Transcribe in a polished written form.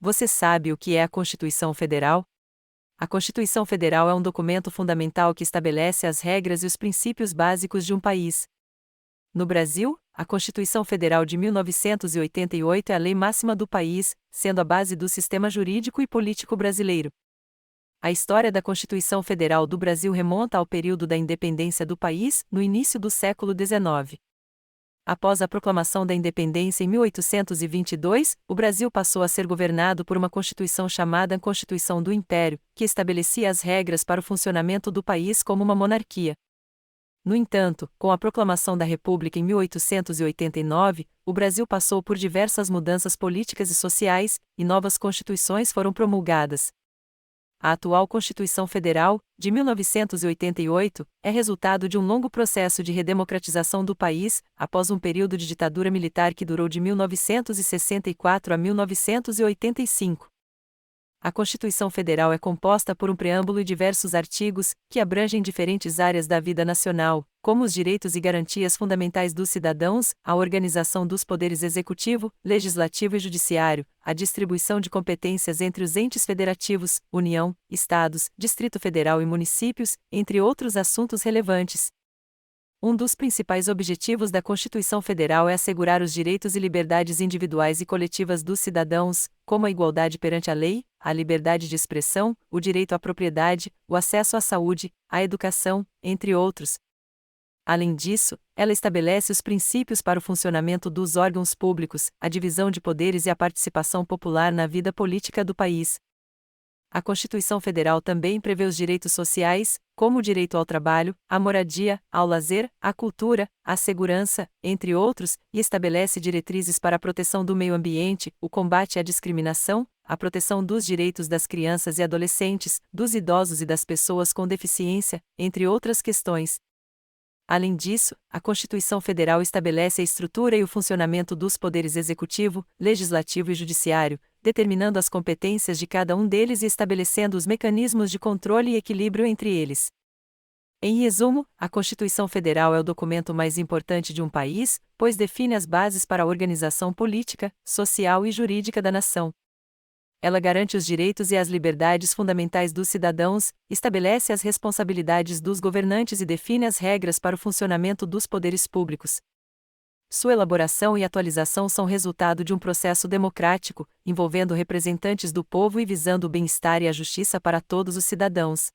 Você sabe o que é a Constituição Federal? A Constituição Federal é um documento fundamental que estabelece as regras e os princípios básicos de um país. No Brasil, a Constituição Federal de 1988 é a lei máxima do país, sendo a base do sistema jurídico e político brasileiro. A história da Constituição Federal do Brasil remonta ao período da independência do país, no início do século XIX. Após a proclamação da independência em 1822, o Brasil passou a ser governado por uma Constituição chamada Constituição do Império, que estabelecia as regras para o funcionamento do país como uma monarquia. No entanto, com a proclamação da República em 1889, o Brasil passou por diversas mudanças políticas e sociais, e novas constituições foram promulgadas. A atual Constituição Federal, de 1988, é resultado de um longo processo de redemocratização do país, após um período de ditadura militar que durou de 1964 a 1985. A Constituição Federal é composta por um preâmbulo e diversos artigos, que abrangem diferentes áreas da vida nacional, como os direitos e garantias fundamentais dos cidadãos, a organização dos poderes executivo, legislativo e judiciário, a distribuição de competências entre os entes federativos, União, Estados, Distrito Federal e municípios, entre outros assuntos relevantes. Um dos principais objetivos da Constituição Federal é assegurar os direitos e liberdades individuais e coletivas dos cidadãos, como a igualdade perante a lei, a liberdade de expressão, o direito à propriedade, o acesso à saúde, à educação, entre outros. Além disso, ela estabelece os princípios para o funcionamento dos órgãos públicos, a divisão de poderes e a participação popular na vida política do país. A Constituição Federal também prevê os direitos sociais, como o direito ao trabalho, à moradia, ao lazer, à cultura, à segurança, entre outros, e estabelece diretrizes para a proteção do meio ambiente, o combate à discriminação, a proteção dos direitos das crianças e adolescentes, dos idosos e das pessoas com deficiência, entre outras questões. Além disso, a Constituição Federal estabelece a estrutura e o funcionamento dos poderes executivo, legislativo e judiciário, determinando as competências de cada um deles e estabelecendo os mecanismos de controle e equilíbrio entre eles. Em resumo, a Constituição Federal é o documento mais importante de um país, pois define as bases para a organização política, social e jurídica da nação. Ela garante os direitos e as liberdades fundamentais dos cidadãos, estabelece as responsabilidades dos governantes e define as regras para o funcionamento dos poderes públicos. Sua elaboração e atualização são resultado de um processo democrático, envolvendo representantes do povo e visando o bem-estar e a justiça para todos os cidadãos.